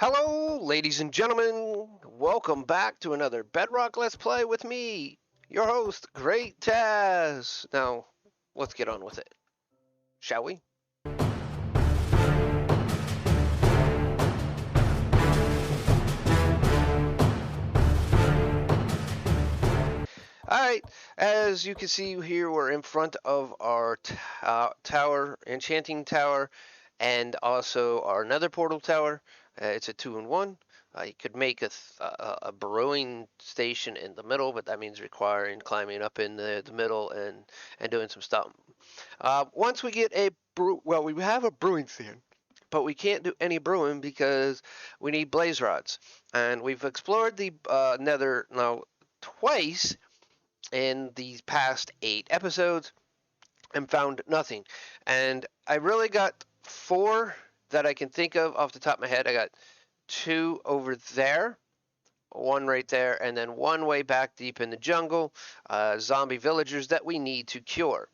Hello, ladies and gentlemen. Welcome back to another Bedrock Let's Play with me, your host, Great Taz. Now, let's get on with it, shall we? Alright, as you can see here, we're in front of our tower, enchanting tower, and also our nether portal tower. It's a 2-in-1. You could make a brewing station in the middle, but that means requiring climbing up in the middle and doing some stuff. Once we get a well, we have a brewing stand, but we can't do any brewing because we need blaze rods. And we've explored the nether now twice in these past 8 episodes and found nothing. And I really got 4 that I can think of off the top of my head. I got 2 over there, 1 right there, and then 1 way back deep in the jungle, zombie villagers that we need to cure.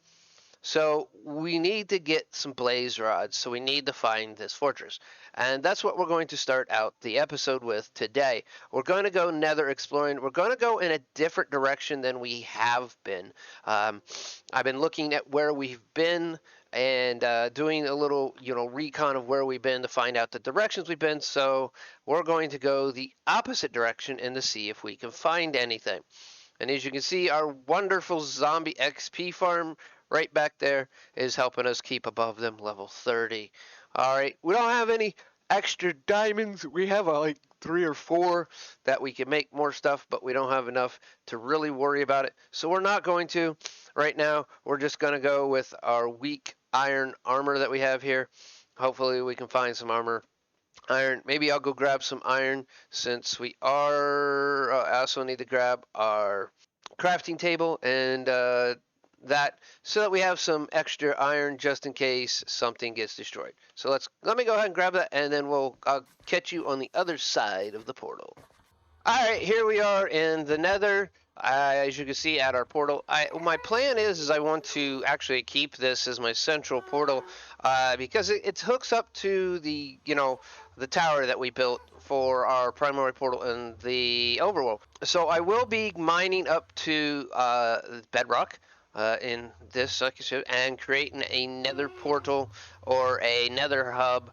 So we need to get some blaze rods, so we need to find this fortress. And that's what we're going to start out the episode with today. We're going to go nether exploring. We're going to go in a different direction than we have been. I've been looking at where we've been and doing a little, recon of where we've been to find out the directions we've been. So we're going to go the opposite direction and to see if we can find anything. And as you can see, our wonderful zombie XP farm right back there is helping us keep above them level 30. All right, we don't have any extra diamonds. We have like 3 or 4 that we can make more stuff, but we don't have enough to really worry about it. So we're not going to right now. We're just going to go with our weak iron armor that we have here. Hopefully we can find some armor. Iron. Maybe I'll go grab some iron since we are. I also need to grab our crafting table and that so that we have some extra iron just in case something gets destroyed. So let me go ahead and grab that, and then I'll catch you on the other side of the portal. All right, here we are in the Nether. As you can see at our portal, my plan is I want to actually keep this as my central portal because it hooks up to the the tower that we built for our primary portal in the overworld. So I will be mining up to Bedrock in this, like I said, and creating a Nether portal or a Nether hub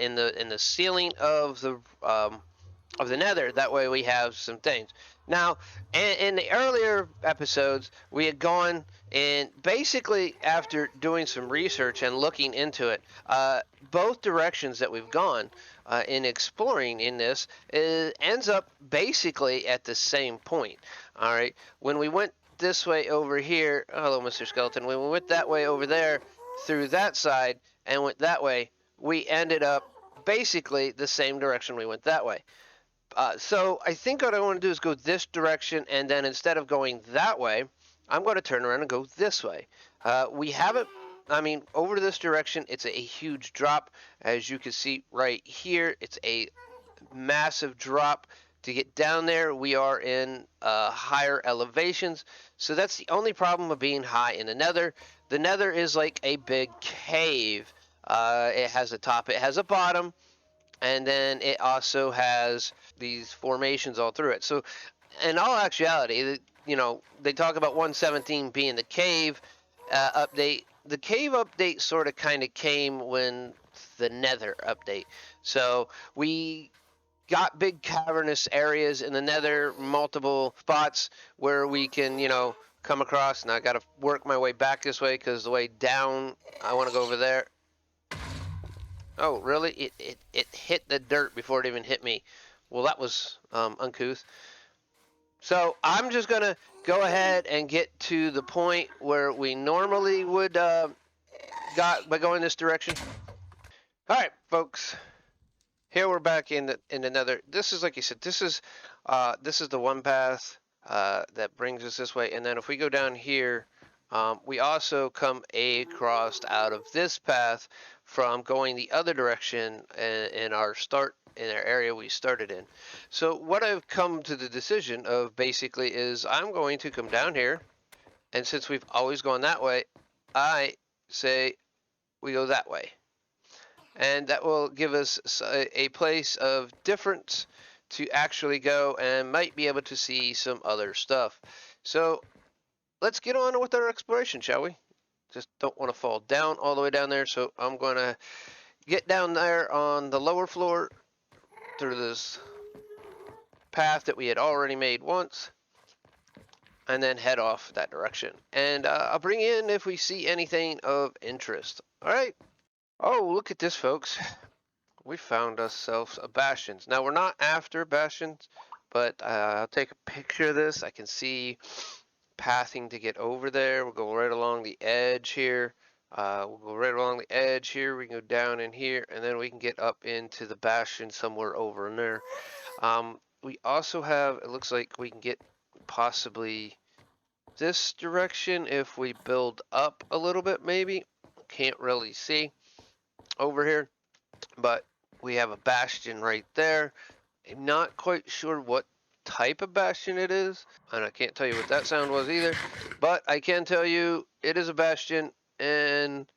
in the ceiling of the Nether. That way we have some things. Now, in the earlier episodes, we had gone and basically after doing some research and looking into it, both directions that we've gone in exploring in this ends up basically at the same point. All right, when we went this way over here, hello, Mr. Skeleton. When we went that way over there through that side and went that way, we ended up basically the same direction we went that way. So I think what I want to do is go this direction, and then instead of going that way, I'm going to turn around and go this way. We haven't, over this direction, it's a huge drop. As you can see right here, it's a massive drop. To get down there, we are in higher elevations. So that's the only problem of being high in the Nether. The Nether is like a big cave. It has a top, it has a bottom, and then it also has these formations all through it. So in all actuality, they talk about 117 being the cave update. The cave update sort of kind of came when the Nether update. So we got big cavernous areas in the Nether, multiple spots where we can, come across. And I got to work my way back this way because the way down, I want to go over there. Oh, really? It hit the dirt before it even hit me. Well, that was uncouth. So I'm just going to go ahead and get to the point where we normally would got by going this direction. All right, folks. Here we're back in the Nether. This is, like you said, this is the one path that brings us this way. And then if we go down here, we also come across out of this path from going the other direction in our area we started in. So what I've come to the decision of basically is I'm going to come down here, and since we've always gone that way, I say we go that way. and that will give us a place of difference to actually go and might be able to see some other stuff. So let's get on with our exploration, shall we? Just don't want to fall down all the way down there, so I'm going to get down there on the lower floor through this path that we had already made once, and then head off that direction. And I'll bring in if we see anything of interest. All right. Oh, look at this, folks. We found ourselves a bastions. Now, we're not after bastions, but I'll take a picture of this. I can see pathing to get over there. We'll go right along the edge here. We'll go right along the edge here. We can go down in here, and then we can get up into the bastion somewhere over in there. We also have, it looks like we can get possibly this direction if we build up a little bit, maybe. Can't really see over here, but we have a bastion right there. I'm not quite sure what type of bastion it is, and I can't tell you what that sound was either, but I can tell you it is a bastion, and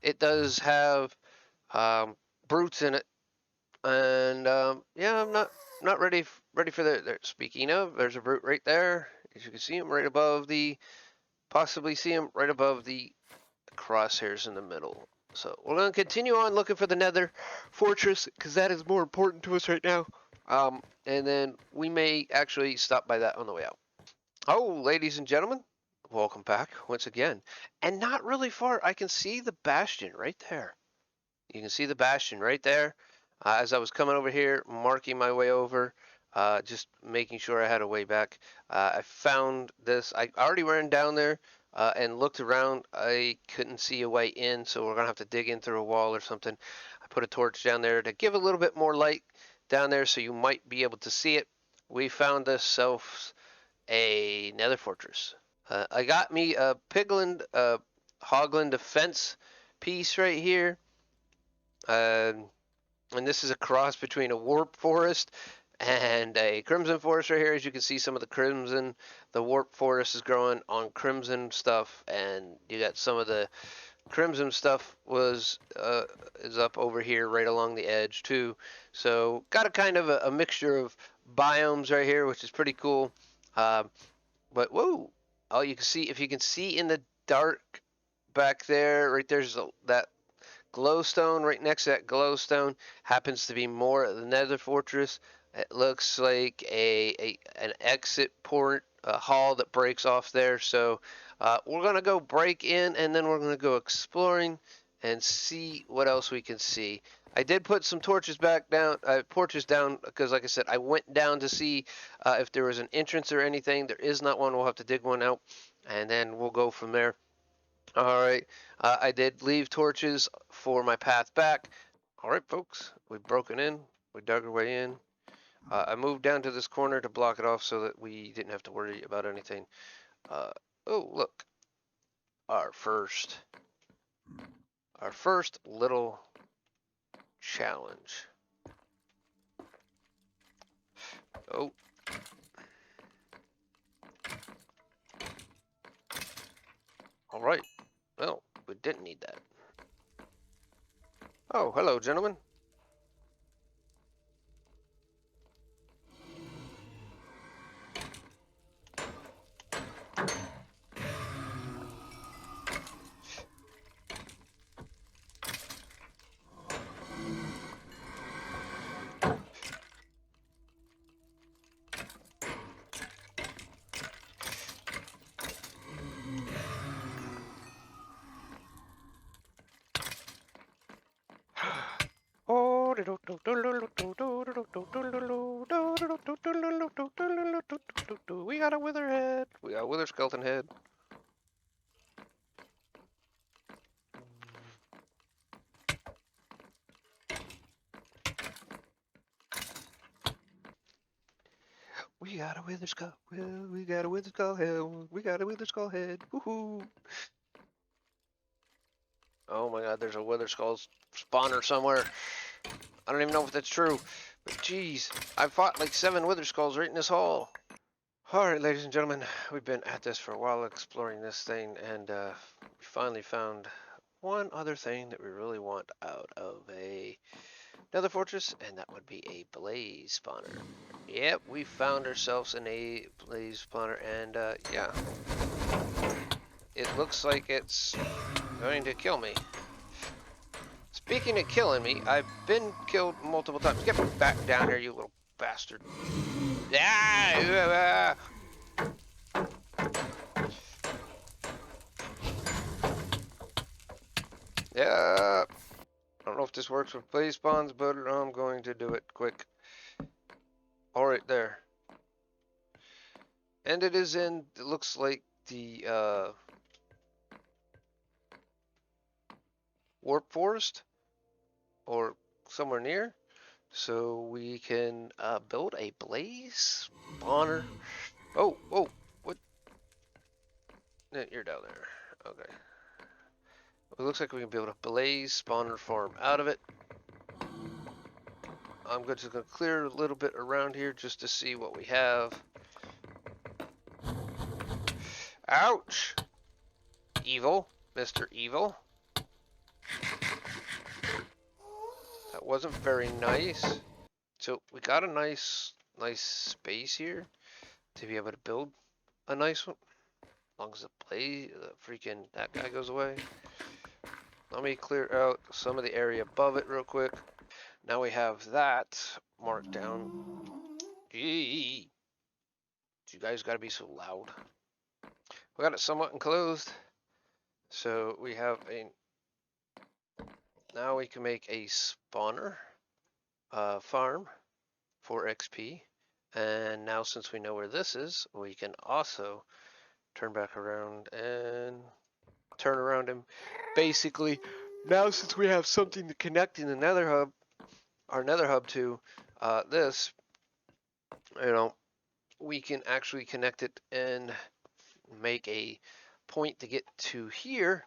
it does have brutes in it, and yeah, I'm not ready for that. Speaking of, there's a brute right there. As you can see him right above the, possibly see him right above the crosshairs in the middle. So we're going to continue on looking for the Nether Fortress because that is more important to us right now. And then we may actually stop by that on the way out. Oh, ladies and gentlemen, welcome back once again. And not really far, I can see the bastion right there. You can see the bastion right there. As I was coming over here, marking my way over, just making sure I had a way back. I found this. I already ran down there and looked around. I couldn't see a way in, so we're going to have to dig in through a wall or something. I put a torch down there to give a little bit more light down there so you might be able to see it. We found ourselves a Nether Fortress. I got me a Piglin, Hoglin defense piece right here. And this is a cross between a warp forest and a crimson forest right here. As you can see, some of the crimson, the warp forest is growing on crimson stuff, and you got some of the crimson stuff was is up over here right along the edge too. So got a kind of a mixture of biomes right here, which is pretty cool. But whoa, oh, you can see, if you can see in the dark back there, right there's that glowstone right next to that glowstone happens to be more of the Nether Fortress. It looks like an exit port, a hall that breaks off there. So we're gonna go break in, and then we're gonna go exploring and see what else we can see. I did put some torches back down, torches down, because like I said, I went down to see if there was an entrance or anything. There is not one. We'll have to dig one out, and then we'll go from there. All right, I did leave torches for my path back. All right, folks, we've broken in. We dug our way in. I moved down to this corner to block it off so that we didn't have to worry about anything. Oh, look, our first little challenge. Oh. All right. Well, we didn't need that. Oh, hello, gentlemen. We got a wither head. We got a wither skeleton head. We got a wither skull. We got a wither skull head. We got a wither skull head. Woohoo! Oh my god, there's a wither skull spawner somewhere. I don't even know if that's true. But jeez, I've fought like 7 wither skulls right in this hall. Alright, ladies and gentlemen, we've been at this for a while exploring this thing, and we finally found one other thing that we really want out of a Nether Fortress, and that would be a blaze spawner. Yep, we found ourselves in a blaze spawner, and yeah, it looks like it's going to kill me. Speaking of killing me, I've been killed multiple times. Get back down here, you little bastard. Ah! Yeah. I don't know if this works with blaze spawns, but I'm going to do it quick. Alright, there. And it is in, it looks like the warp forest, or somewhere near. So we can build a blaze spawner. Oh, what? You're down there. Okay. It looks like we can build a blaze spawner farm out of it. I'm just going to clear a little bit around here just to see what we have. Ouch! Evil, Mr. Evil. That wasn't very nice. So we got a nice space here to be able to build a nice one. As long as the freaking that guy goes away. Let me clear out some of the area above it real quick. Now we have that marked down. Gee, you guys gotta be so loud. We got it somewhat enclosed. So we have a, now we can make a spawner farm for XP. And now since we know where this is, we can also turn back around and turn around and basically, now since we have something to connect in the Nether hub, our Nether hub to this, you know, we can actually connect it and make a point to get to here.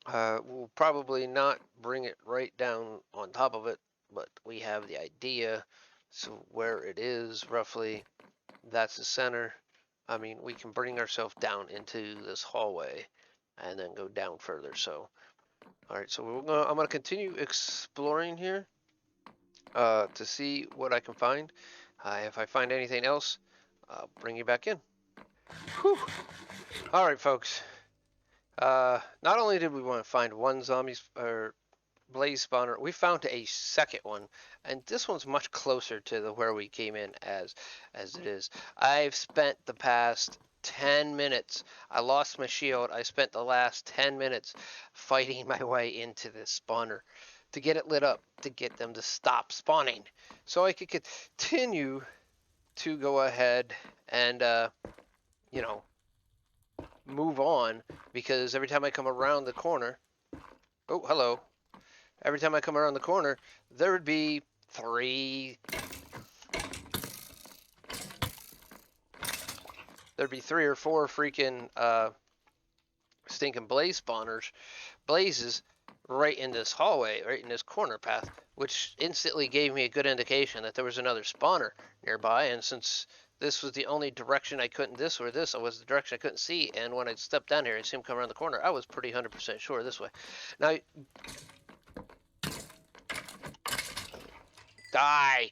We'll probably not bring it right down on top of it, but we have the idea. So where it is roughly, that's the center. I mean, we can bring ourselves down into this hallway and then go down further. So, all right, so I'm gonna continue exploring here to see what I can find. If I find anything else, I'll bring you back in. Whew. All right, folks. Not only did we want to find one zombie or blaze spawner, we found a second one, and this one's much closer to where we came in as it is. I've spent the past 10 minutes. I lost my shield. I spent the last 10 minutes fighting my way into this spawner to get it lit up, to get them to stop spawning, so I could continue to go ahead and you know, move on, because every time I come around the corner, oh, hello. Every time I come around the corner, there would be three or four freaking stinking blazes right in this hallway, right in this corner path, which instantly gave me a good indication that there was another spawner nearby. And since this was the only direction I couldn't, this was the direction I couldn't see, and when I stepped down here and see him come around the corner, I was pretty 100% sure this way. Now, die!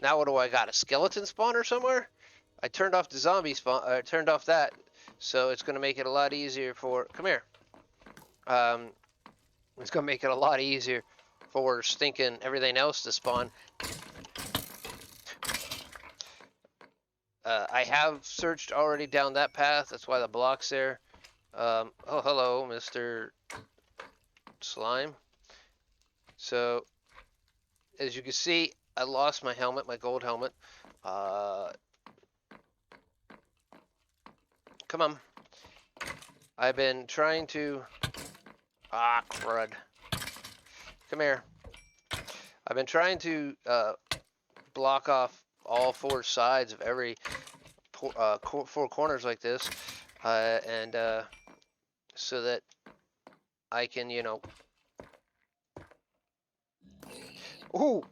Now what do I got? A skeleton spawner somewhere? I turned off the zombie spawn. I turned off that, so it's going to make it a lot easier for. Come here. It's going to make it a lot easier for stinking everything else to spawn. I have searched already down that path. That's why the block's there. Oh, hello, Mr. Slime. So, as you can see, I lost my helmet, my gold helmet. Come on. I've been trying to... Ah, crud. Come here. I've been trying to block off all four sides of every four corners like this, and so that I can, you know. Ooh,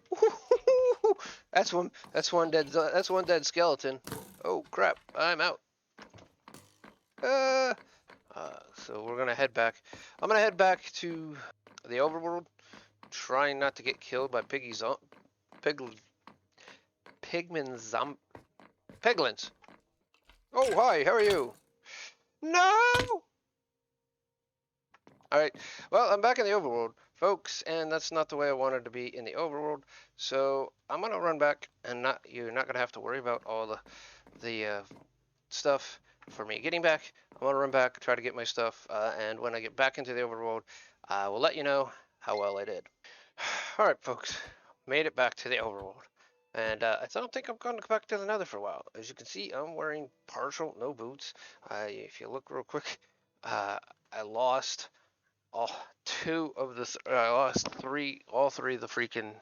that's one dead skeleton. Oh crap! I'm out. So we're gonna head back. I'm gonna head back to the overworld, trying not to get killed by pig, pigmen zom, piglins. Oh hi, how are you? No! Alright, well, I'm back in the overworld, folks, and that's not the way I wanted to be in the overworld. So I'm gonna run back, and you're not gonna have to worry about all the stuff for me getting back. I'm gonna run back, try to get my stuff, and when I get back into the overworld, I will let you know how well I did. Alright, folks, made it back to the overworld. And I don't think I'm going to go back to the Nether for a while. As you can see, I'm wearing partial, no boots. If you look real quick, uh, I lost all I lost all three of the freaking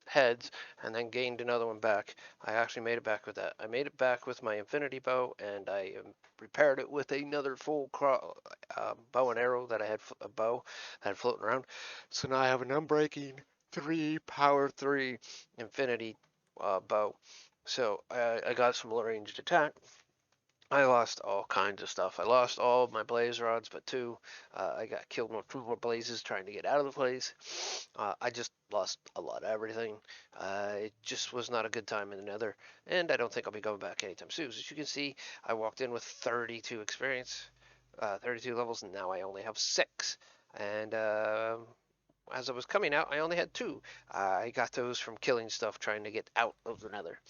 heads, and then gained another one back. I actually made it back with that. I made it back with my infinity bow, and I repaired it with another full bow and arrow that I had a bow that I had floating around. So now I have an unbreaking 3 power 3 infinity bow. So I got some ranged attack. I lost all kinds of stuff. I lost all of my blaze rods, but two. I got killed with 2 more blazes trying to get out of the place. I just lost a lot of everything. It just was not a good time in the Nether, and I don't think I'll be going back anytime soon. As you can see, I walked in with 32 experience, 32 levels, and now I only have 6. And as I was coming out, I only had 2. I got those from killing stuff trying to get out of the Nether.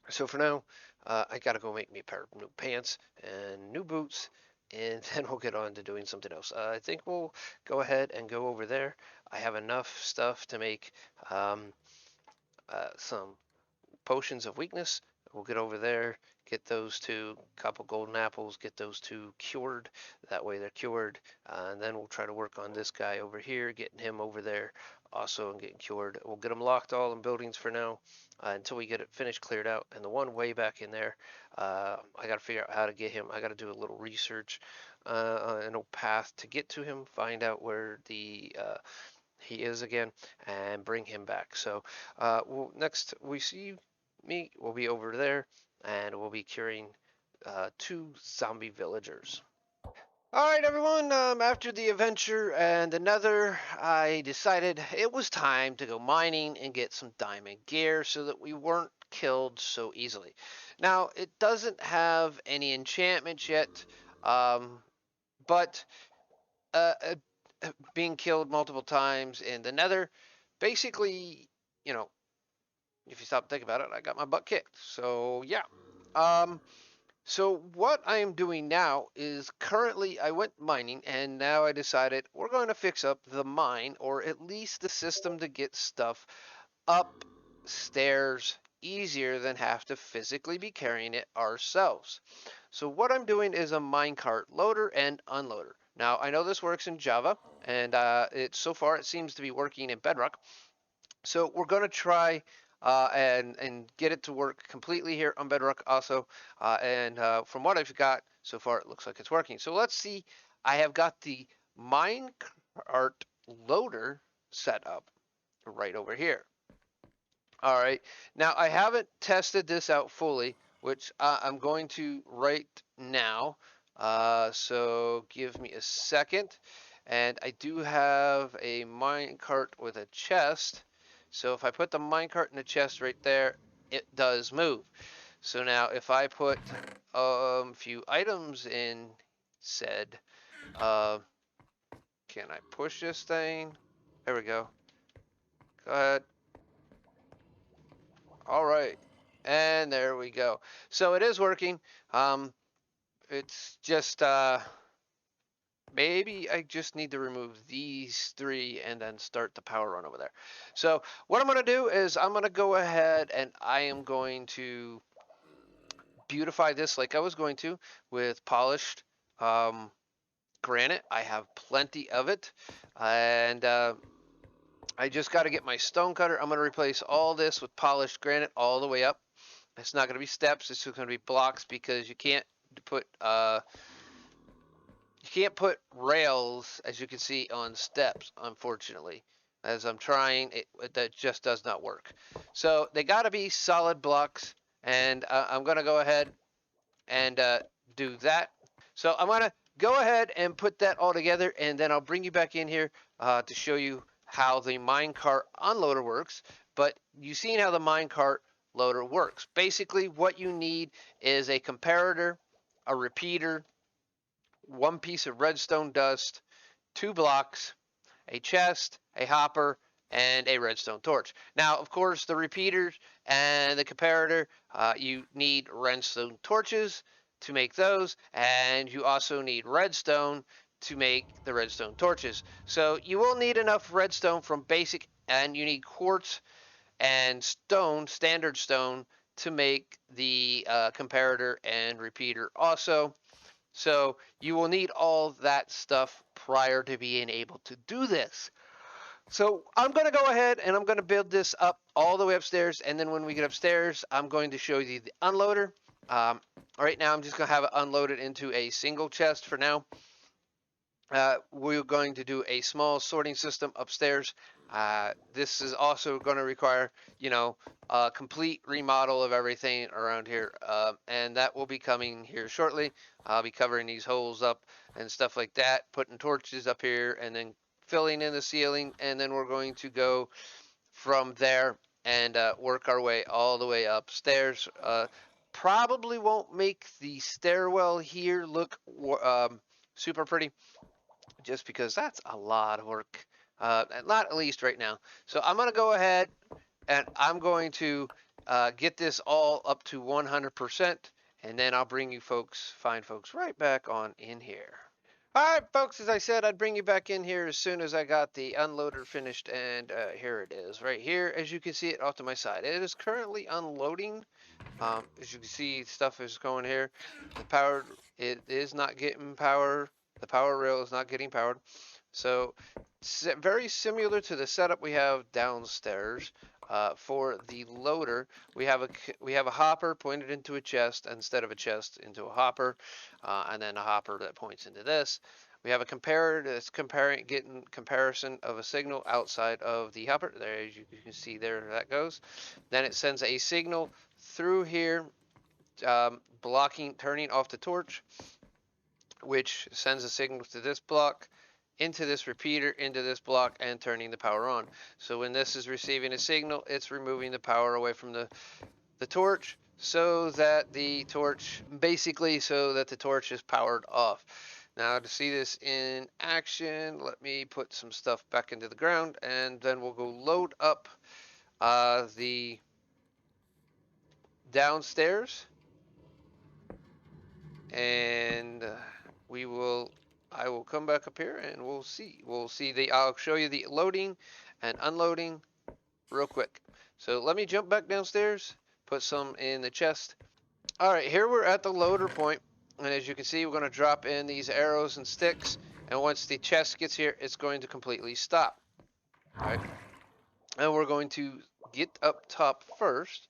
So for now, I gotta go make me a pair of new pants and new boots, and then we'll get on to doing something else. I think we'll go ahead and go over there. I have enough stuff to make um, some potions of weakness. We'll get over there, get those 2 couple golden apples, get those 2 cured. That way they're cured. And then we'll try to work on this guy over here, getting him over there also and getting cured. We'll get them locked all in buildings for now until we get it finished, cleared out. And the one way back in there, I got to figure out how to get him. I got to do a little research on an old path to get to him, find out where he is again, and bring him back. So next we see me, we'll be over there, and we'll be curing 2 zombie villagers. All right, everyone. After the adventure and another, I decided it was time to go mining and get some diamond gear so that we weren't killed so easily. Now, it doesn't have any enchantments yet, but uh, uh, being killed multiple times in the Nether, basically, you know, if you stop and think about it, I got my butt kicked. So yeah. Um, so what I am doing now is currently I went mining and now I decided we're going to fix up the mine, or at least the system to get stuff upstairs easier than have to physically be carrying it ourselves. So what I'm doing is a minecart loader and unloader. Now I know this works in Java, and so far it seems to be working in Bedrock. So we're going to try and get it to work completely here on Bedrock also. And from what I've got so far, it looks like it's working. So let's see. I have got the minecart loader set up right over here. All right. Now I haven't tested this out fully, which I'm going to right now. So give me a second. And I do have a minecart with a chest. So if I put the minecart in the chest right there, it does move. So now if I put a few items in said, can I push this thing? There we go. Go ahead. All right. And there we go. So it is working. It's just maybe I just need to remove these 3 and then start the power run over there. So what I'm going to do is I'm going to go ahead and I am going to beautify this like I was going to with polished granite. I have plenty of it, and I just got to get my stone cutter. I'm going to replace all this with polished granite all the way up. It's not going to be steps. It's just going to be blocks because you can't put rails, as you can see, on steps, unfortunately. As I'm trying, that just does not work. So they got to be solid blocks, and I'm going to go ahead and do that. So I'm gonna go ahead and put that all together, and then I'll bring you back in here to show you how the minecart unloader works. But you've seen how the minecart loader works. Basically, what you need is a comparator, a repeater, one piece of redstone dust, 2 blocks, a chest, a hopper, and a redstone torch. Now, of course, the repeaters and the comparator, you need redstone torches to make those, and you also need redstone to make the redstone torches. So you will need enough redstone from basic, and you need quartz and stone, standard stone, to make the comparator and repeater also. So you will need all that stuff prior to being able to do this. So I'm going to go ahead and I'm going to build this up all the way upstairs. And then when we get upstairs, I'm going to show you the unloader. Right now, I'm just going to have it unloaded into a single chest for now. We're going to do a small sorting system upstairs. This is also going to require, a complete remodel of everything around here. And that will be coming here shortly. I'll be covering these holes up and stuff like that, putting torches up here, and then filling in the ceiling. And then we're going to go from there and work our way all the way upstairs. Probably won't make the stairwell here look super pretty, just because that's a lot of work. Not at least right now. So I'm going to go ahead and I'm going to get this all up to 100%, and then I'll bring you fine folks, right back on in here. All right, folks, as I said, I'd bring you back in here as soon as I got the unloader finished, and here it is, right here, as you can see it off to my side. It is currently unloading. As you can see, stuff is going here. It is not getting power. The power rail is not getting powered. So, very similar to the setup we have downstairs. For the loader, we have a hopper pointed into a chest instead of a chest into a hopper, and then a hopper that points into this. We have a comparator that's getting comparison of a signal outside of the hopper. There, as you can see, there that goes. Then it sends a signal through here, turning off the torch, which sends a signal to this block, into this repeater, into this block, and turning the power on. So when this is receiving a signal, it's removing the power away from the torch, so that the torch is powered off. Now, to see this in action, let me put some stuff back into the ground, and then we'll go load up the downstairs, and I will come back up here and we'll see. I'll show you the loading and unloading real quick. So let me jump back downstairs, put some in the chest. All right, here we're at the loader point, and as you can see, we're going to drop in these arrows and sticks, and once the chest gets here, it's going to completely stop. All right, and we're going to get up top first.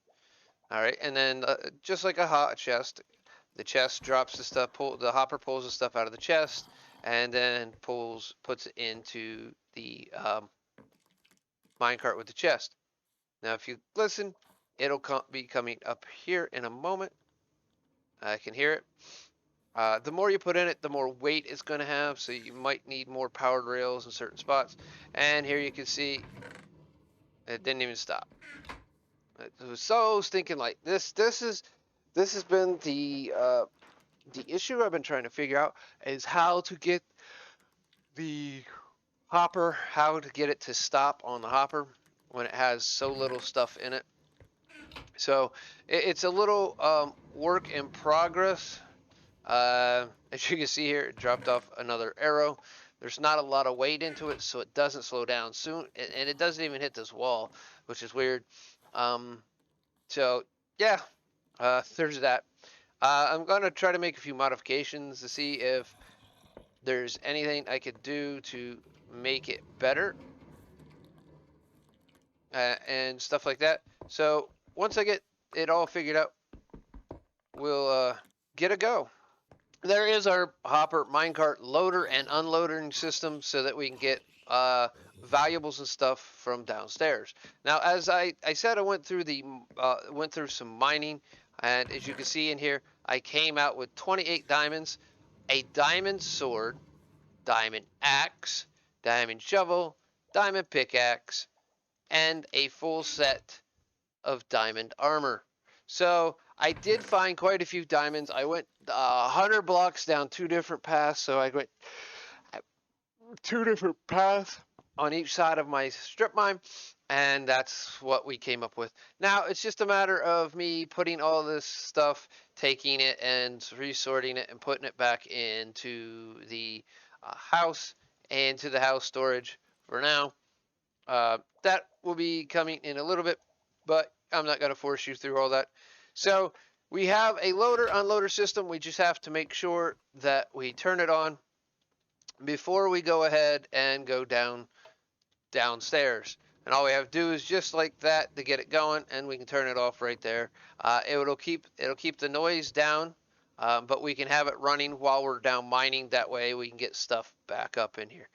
All right, and then just like a hot chest, the chest drops the stuff, the hopper pulls the stuff out of the chest, and then puts it into the minecart with the chest. Now, if you listen, it'll be coming up here in a moment. I can hear it. The more you put in it, the more weight it's going to have, so you might need more powered rails in certain spots. And here you can see it didn't even stop. It was so stinking light. This has been the issue I've been trying to figure out, is how to get the hopper, how to get it to stop on the hopper when it has so little stuff in it. So it's a little work in progress. As you can see here, it dropped off another arrow. There's not a lot of weight into it, so it doesn't slow down soon, and it doesn't even hit this wall, which is weird. So yeah, there's that. I'm gonna try to make a few modifications to see if there's anything I could do to make it better, and stuff like that. So once I get it all figured out, we'll get a go. There is our hopper minecart loader and unloading system, so that we can get valuables and stuff from downstairs. Now, as I said, I went through some mining, and as you can see in here, I came out with 28 diamonds. a diamond sword, diamond axe, diamond shovel, diamond pickaxe, and a full set of diamond armor. So I did find quite a few diamonds. I went 100 blocks down 2 different paths, so I went 2 different paths on each side of my strip mine, and that's what we came up with. Now it's just a matter of me putting all this stuff, taking it and resorting it and putting it back into the house and to the house storage for now. That will be coming in a little bit, but I'm not going to force you through all that. So we have a loader unloader system. We just have to make sure that we turn it on before we go ahead and go downstairs. And all we have to do is just like that to get it going, and we can turn it off right there. It'll keep the noise down, but we can have it running while we're down mining. That way we can get stuff back up in here.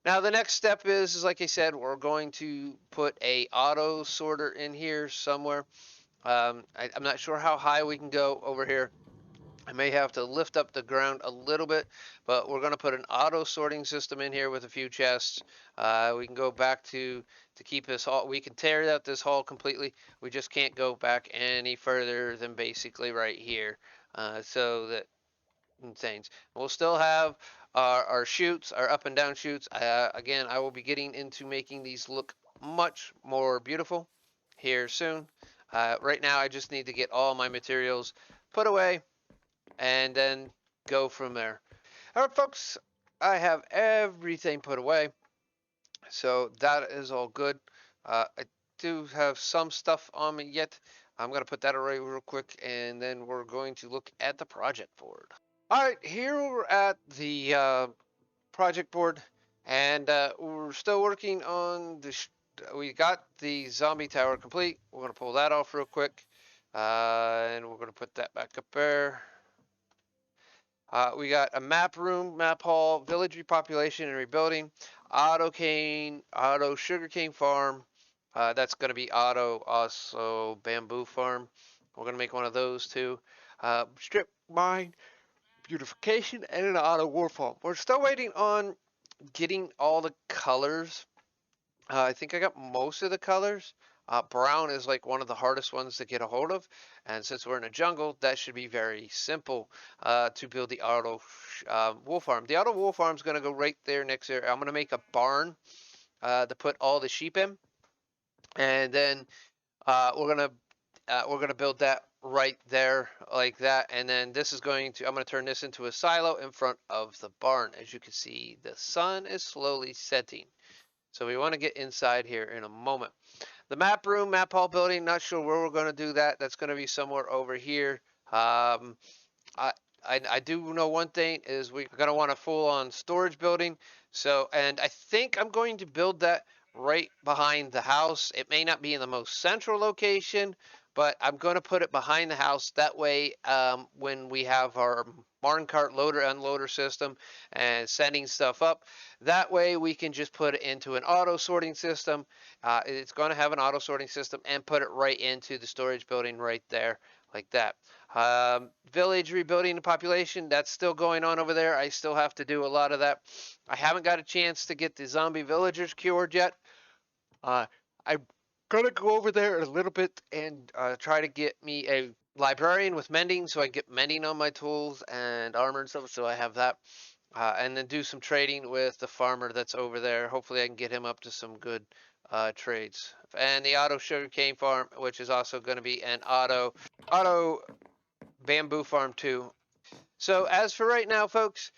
Now the next step is like I said, we're going to put a auto sorter in here somewhere. I'm not sure how high we can go over here. I may have to lift up the ground a little bit, but we're going to put an auto sorting system in here with a few chests. We can go back to keep this hall. We can tear out this hall completely. We just can't go back any further than basically right here. So that things. We'll still have our chutes, our up and down chutes. Again, I will be getting into making these look much more beautiful here soon. Right now, I just need to get all my materials put away and then go from there. All right, folks, I have everything put away, so that is all good. I do have some stuff on me yet. I'm going to put that away real quick, and then we're going to look at the project board. All right, here we're at the project board, and we're still working on the. We got the zombie tower complete. We're going to pull that off real quick, and we're going to put that back up there. We got a map room, map hall, village repopulation and rebuilding, auto sugarcane farm. That's going to be auto also bamboo farm. We're going to make one of those too. Strip mine, beautification, and an auto war farm. We're still waiting on getting all the colors. I think I got most of the colors. Brown is like one of the hardest ones to get a hold of, and since we're in a jungle, that should be very simple to build the auto wool farm. The auto wool farm is going to go right there next there. I'm going to make a barn to put all the sheep in, and then we're gonna build that right there like that, and then this is going to I'm going to turn this into a silo in front of the barn. As you can see, the sun is slowly setting. So we want to get inside here in a moment. The map room, map hall building, not sure where we're going to do that. That's going to be somewhere over here. I do know one thing is we're going to want a full-on storage building. So, and I think I'm going to build that right behind the house. It may not be in the most central location, but I'm going to put it behind the house. That way, when we have our Minecart loader unloader system and sending stuff up, that way we can just put it into an auto sorting system. It's going to have an auto sorting system and put it right into the storage building right there like that. Village rebuilding the population, that's still going on over there. I still have to do a lot of that. I haven't got a chance to get the zombie villagers cured yet. I'm gonna go over there a little bit and try to get me a librarian with mending so I can get mending on my tools and armor and stuff, so I have that. And then do some trading with the farmer that's over there. Hopefully I can get him up to some good trades. And the auto sugarcane farm, which is also going to be an auto bamboo farm too. So as for right now, folks,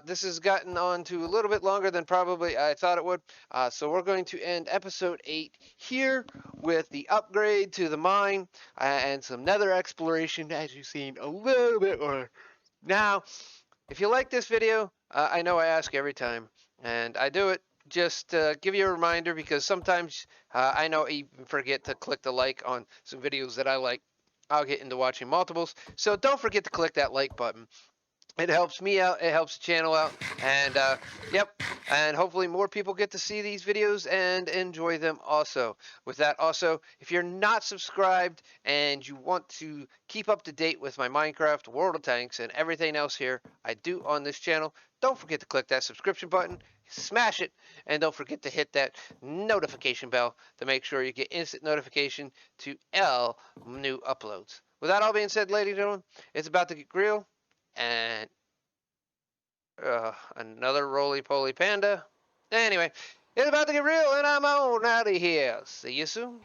this has gotten on to a little bit longer than probably I thought it would. So we're going to end episode 8 here with the upgrade to the mine and some nether exploration, as you've seen a little bit more. Now, if you like this video, I know I ask every time, and I do it just to give you a reminder because sometimes I know I even forget to click the like on some videos that I like. I'll get into watching multiples, so don't forget to click that like button. It helps me out. It helps the channel out. And yep. And hopefully more people get to see these videos and enjoy them also. With that, also, if you're not subscribed and you want to keep up to date with my Minecraft, World of Tanks, and everything else here I do on this channel, don't forget to click that subscription button, smash it, and don't forget to hit that notification bell to make sure you get instant notification to all new uploads. With that all being said, ladies and gentlemen, it's about to get real. And another roly-poly panda. Anyway, it's about to get real, and I'm on out of here. See you soon.